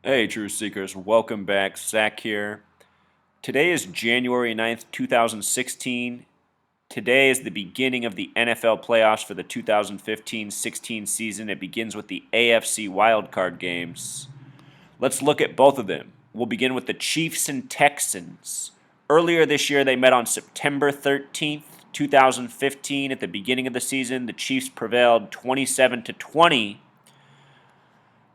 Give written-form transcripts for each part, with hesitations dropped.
Hey, Truth Seekers, welcome back. Zach here. Today is January 9th, 2016. Today is the beginning of the NFL playoffs for the 2015-16 season. It begins with the AFC wildcard games. Let's look at both of them. We'll begin with the Chiefs and Texans. Earlier this year, they met on September 13th, 2015. At the beginning of the season, the Chiefs prevailed 27-20.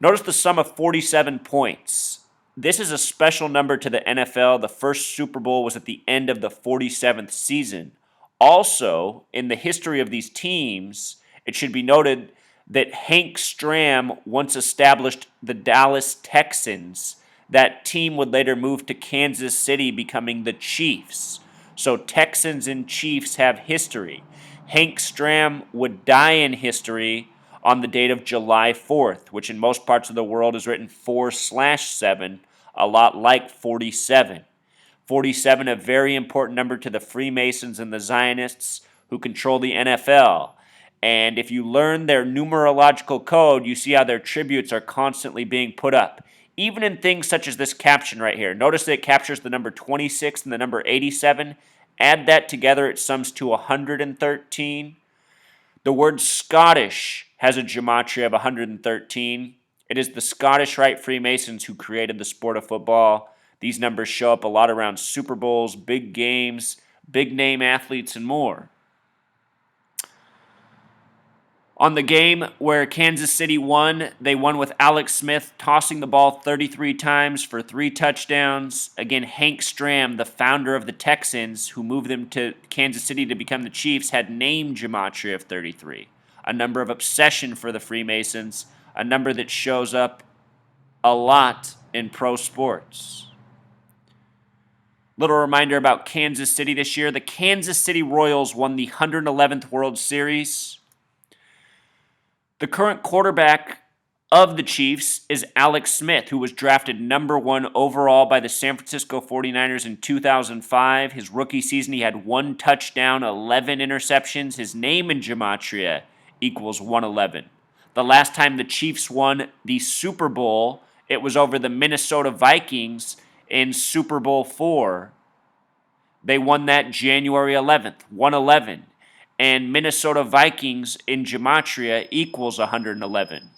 Notice the sum of 47 points. This is a special number to the NFL. The first Super Bowl was at the end of the 47th season. Also, in the history of these teams, it should be noted that Hank Stram once established the Dallas Texans. That team would later move to Kansas City, becoming the Chiefs. So Texans and Chiefs have history. Hank Stram would die in history on the date of July 4th, which in most parts of the world is written 4/7, a lot like 47. 47, a very important number to the Freemasons and the Zionists who control the NFL. And if you learn their numerological code, you see how their tributes are constantly being put up. Even in things such as this caption right here. Notice that it captures the number 26 and the number 87. Add that together, it sums to 113. The word Scottish has a gematria of 113. It is the Scottish Rite Freemasons who created the sport of football. These numbers show up a lot around Super Bowls, big games, big name athletes, and more. On the game where Kansas City won, they won with Alex Smith tossing the ball 33 times for 3 touchdowns. Again, Hank Stram, the founder of the Texans, who moved them to Kansas City to become the Chiefs, had name gematria of 33, a number of obsession for the Freemasons, a number that shows up a lot in pro sports. Little reminder about Kansas City this year. The Kansas City Royals won the 111th World Series. The current quarterback of the Chiefs is Alex Smith, who was drafted number 1 overall by the San Francisco 49ers in 2005. His rookie season, he had 1 touchdown, 11 interceptions. His name in gematria equals 111. The last time the Chiefs won the Super Bowl, it was over the Minnesota Vikings in Super Bowl IV. They won that January 11th, 111. And Minnesota Vikings in gematria equals 111.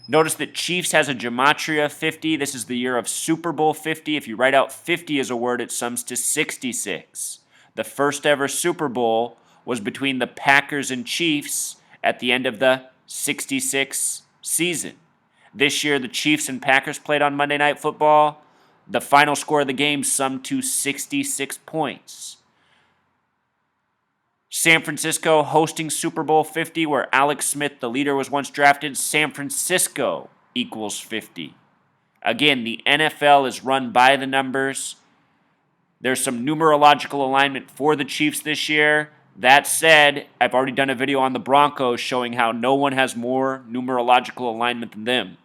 Notice that Chiefs has a gematria of 50. This is the year of Super Bowl 50. If you write out 50 as a word, it sums to 66. The first ever Super Bowl was between the Packers and Chiefs at the end of the 66 season. This year, the Chiefs and Packers played on Monday Night Football. The final score of the game summed to 66 points. San Francisco hosting Super Bowl 50, where Alex Smith, the leader, was once drafted. San Francisco equals 50. Again, the NFL is run by the numbers. There's some numerological alignment for the Chiefs this year. That said, I've already done a video on the Broncos showing how no one has more numerological alignment than them.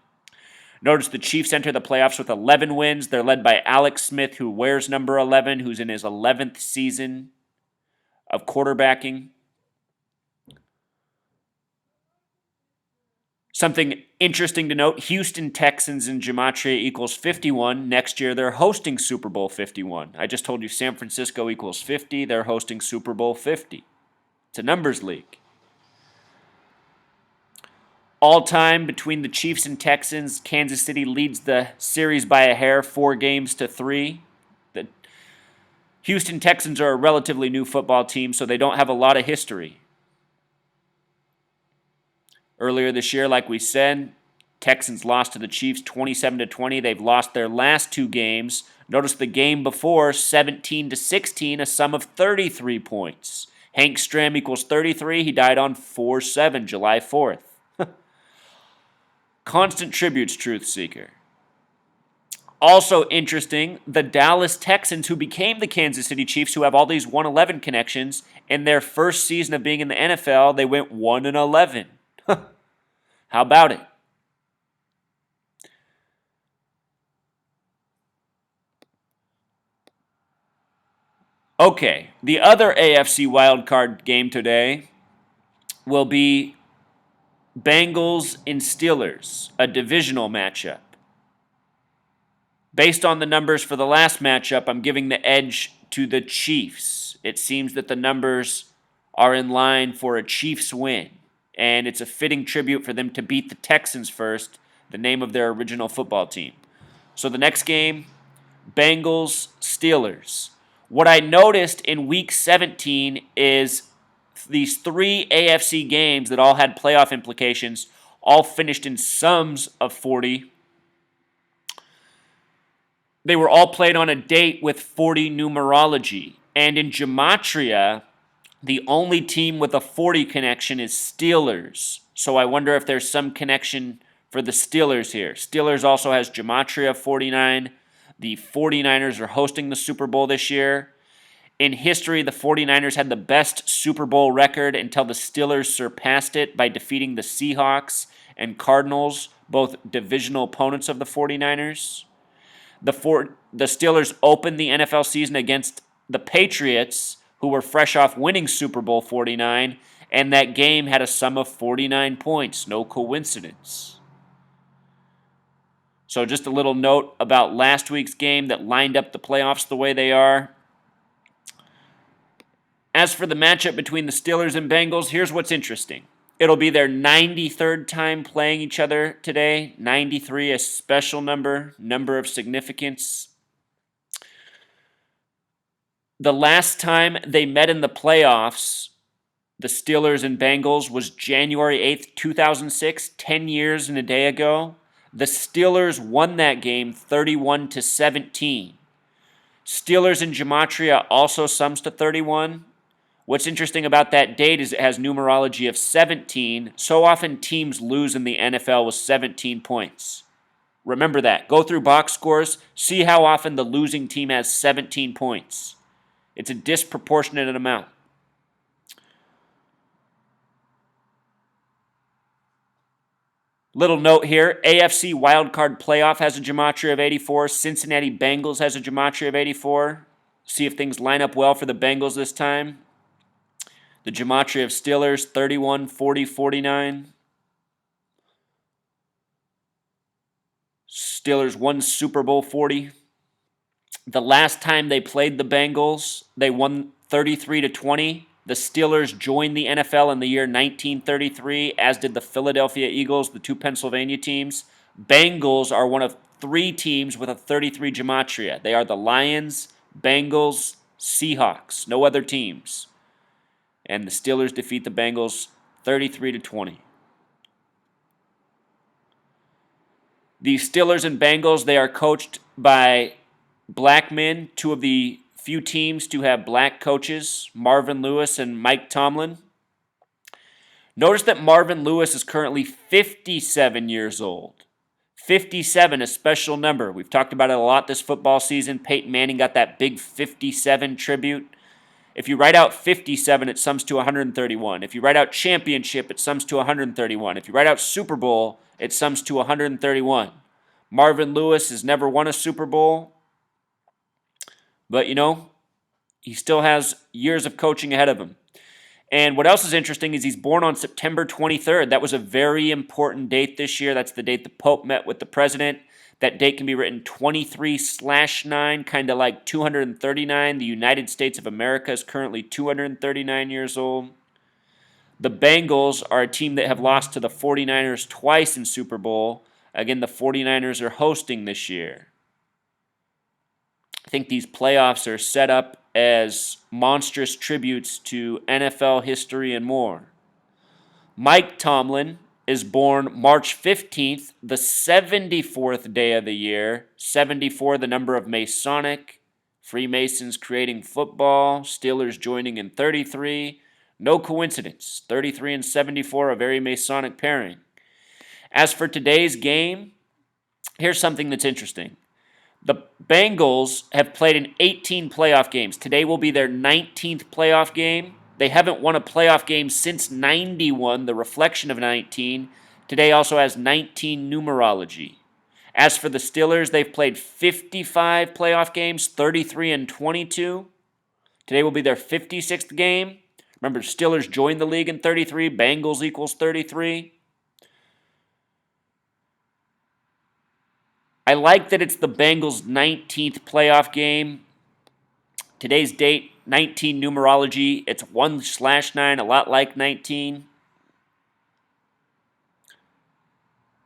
Notice the Chiefs enter the playoffs with 11 wins. They're led by Alex Smith, who wears number 11, who's in his 11th season of quarterbacking. Something interesting to note, Houston Texans in gematria equals 51. Next year, they're hosting Super Bowl 51. I just told you San Francisco equals 50. They're hosting Super Bowl 50. It's a numbers league. All time between the Chiefs and Texans, Kansas City leads the series by a hair, 4-3. The Houston Texans are a relatively new football team, so they don't have a lot of history. Earlier this year, like we said, Texans lost to the Chiefs 27-20. They've lost their last 2 games. Notice the game before, 17-16, a sum of 33 points. Hank Stram equals 33. He died on 4/7, July 4th. Constant tributes, Truth Seeker. Also interesting, the Dallas Texans, who became the Kansas City Chiefs, who have all these 111 connections, in their first season of being in the NFL, they went 1-11. How about it? Okay, the other AFC wildcard game today will be Bengals and Steelers, a divisional matchup. Based on the numbers for the last matchup, I'm giving the edge to the Chiefs. It seems that the numbers are in line for a Chiefs win, and it's a fitting tribute for them to beat the Texans first, the name of their original football team. So the next game, Bengals, Steelers. What I noticed in week 17 is these three AFC games that all had playoff implications all finished in sums of 40. They were all played on a date with 40 numerology. And in Gematria, the only team with a 40 connection is Steelers. So I wonder if there's some connection for the Steelers here. Steelers also has Gematria 49. The 49ers are hosting the Super Bowl this year. In history, the 49ers had the best Super Bowl record until the Steelers surpassed it by defeating the Seahawks and Cardinals, both divisional opponents of the 49ers. The Steelers opened the NFL season against the Patriots, who were fresh off winning Super Bowl 49, and that game had a sum of 49 points. No coincidence. So just a little note about last week's game that lined up the playoffs the way they are. As for the matchup between the Steelers and Bengals, here's what's interesting. It'll be their 93rd time playing each other today. 93, a special number of significance. The last time they met in the playoffs, the Steelers and Bengals, was January 8th, 2006, 10 years and a day ago. The Steelers won that game 31-17. Steelers in Gematria also sums to 31. What's interesting about that date is it has numerology of 17. So often teams lose in the NFL with 17 points. Remember that. Go through box scores. See how often the losing team has 17 points. It's a disproportionate amount. Little note here, AFC wildcard playoff has a gematria of 84. Cincinnati Bengals has a gematria of 84. See if things line up well for the Bengals this time. The gematria of Steelers, 31, 40, 49. Steelers won Super Bowl 40. The last time they played the Bengals, they won 33-20. The Steelers joined the NFL in the year 1933, as did the Philadelphia Eagles, the two Pennsylvania teams. Bengals are one of three teams with a 33 gematria. They are the Lions, Bengals, Seahawks. No other teams. And the Steelers defeat the Bengals 33-20. The Steelers and Bengals, they are coached by black men, two of the few teams to have black coaches, Marvin Lewis and Mike Tomlin. Notice that Marvin Lewis is currently 57 years old. 57, a special number. We've talked about it a lot this football season. Peyton Manning got that big 57 tribute. If you write out 57, it sums to 131. If you write out championship, it sums to 131. If you write out Super Bowl, it sums to 131. Marvin Lewis has never won a Super Bowl, but he still has years of coaching ahead of him. And what else is interesting is he's born on September 23rd. That was a very important date this year. That's the date the Pope met with the president. That date can be written 23/9, kind of like 239. The United States of America is currently 239 years old. The Bengals are a team that have lost to the 49ers twice in Super Bowl. Again, the 49ers are hosting this year. I think these playoffs are set up as monstrous tributes to NFL history and more. Mike Tomlin is born March 15th, the 74th day of the year. 74, the number of Masonic. Freemasons creating football. Steelers joining in 33. No coincidence. 33 and 74, a very Masonic pairing. As for today's game, here's something that's interesting. The Bengals have played in 18 playoff games. Today will be their 19th playoff game. They haven't won a playoff game since 91, the reflection of 19. Today also has 19 numerology. As for the Steelers, they've played 55 playoff games, 33 and 22. Today will be their 56th game. Remember, Steelers joined the league in 33. Bengals equals 33. I like that it's the Bengals' 19th playoff game. Today's date, 19 numerology. It's 1/9, a lot like 19.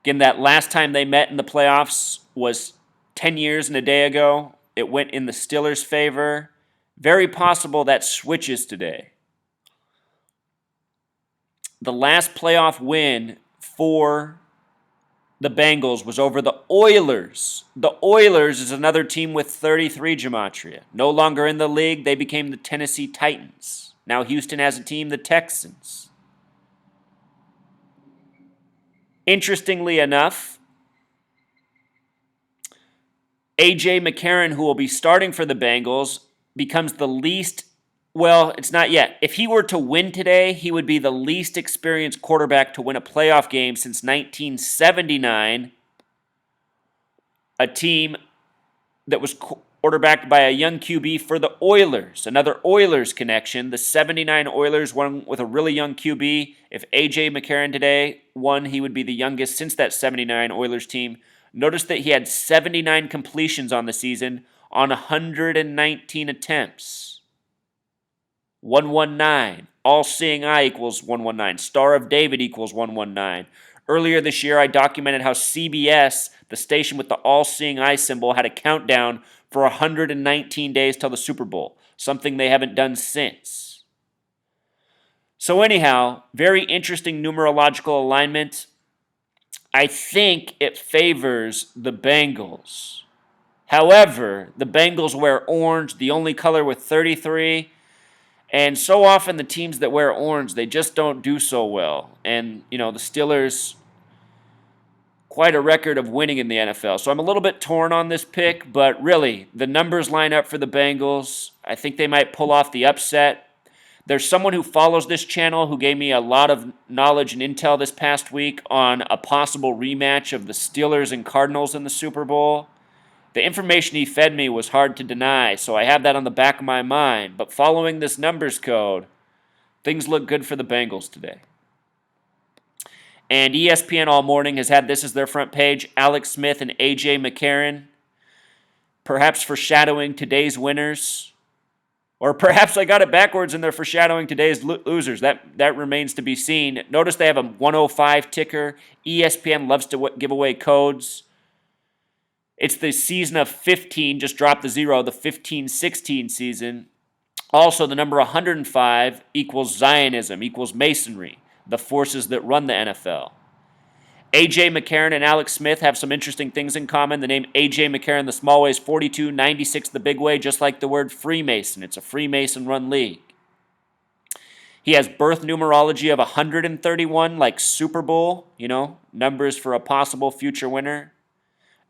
Again, that last time they met in the playoffs was 10 years and a day ago. It went in the Steelers' favor. Very possible that switches today. The last playoff win for the Bengals was over the Oilers. The Oilers is another team with 33 gematria. No longer in the league, they became the Tennessee Titans. Now Houston has a team, the Texans. Interestingly enough, A.J. McCarron, who will be starting for the Bengals, becomes the least, well, it's not yet. If he were to win today, he would be the least experienced quarterback to win a playoff game since 1979, a team that was quarterbacked by a young QB for the Oilers. Another Oilers connection. The 79 Oilers won with a really young QB. If A.J. McCarron today won, he would be the youngest since that 79 Oilers team. Notice that he had 79 completions on the season on 119 attempts. 119. All-seeing eye equals 119. Star of David equals 119. Earlier this year, I documented how CBS, the station with the all-seeing eye symbol, had a countdown for 119 days till the Super Bowl, something they haven't done since. So anyhow, very interesting numerological alignment. I think it favors the Bengals. However, the Bengals wear orange, the only color with 33, and so often the teams that wear orange, they just don't do so well. And, the Steelers, quite a record of winning in the NFL. So I'm a little bit torn on this pick, but really, the numbers line up for the Bengals. I think they might pull off the upset. There's someone who follows this channel who gave me a lot of knowledge and intel this past week on a possible rematch of the Steelers and Cardinals in the Super Bowl. The information he fed me was hard to deny, so I have that on the back of my mind. But following this numbers code, things look good for the Bengals today. And ESPN all morning has had this as their front page, Alex Smith and A.J. McCarron, perhaps foreshadowing today's winners. Or perhaps I got it backwards and they're foreshadowing today's losers. That remains to be seen. Notice they have a 105 ticker. ESPN loves to give away codes. It's the season of 15, just drop the 0, the 15-16 season. Also, the number 105 equals Zionism, equals Masonry, the forces that run the NFL. A.J. McCarron and Alex Smith have some interesting things in common. The name A.J. McCarron, the small way, is 42, 96, the big way, just like the word Freemason. It's a Freemason-run league. He has birth numerology of 131, like Super Bowl, numbers for a possible future winner.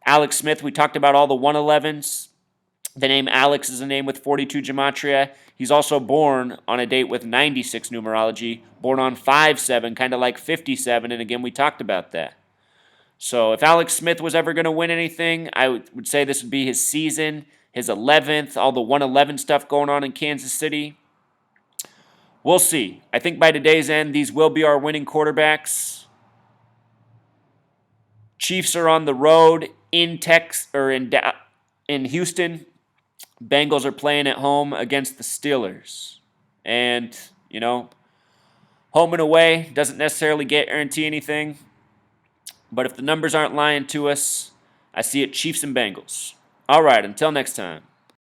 Alex Smith, we talked about all the 111s. The name Alex is a name with 42 gematria. He's also born on a date with 96 numerology, born on 5/7, kind of like 57, and again, we talked about that. So if Alex Smith was ever going to win anything, I would say this would be his season, his 11th, all the 111 stuff going on in Kansas City. We'll see. I think by today's end, these will be our winning quarterbacks. Chiefs are on the road in Houston. Bengals are playing at home against the Steelers. And, home and away doesn't necessarily guarantee anything. But if the numbers aren't lying to us, I see it Chiefs and Bengals. All right, until next time.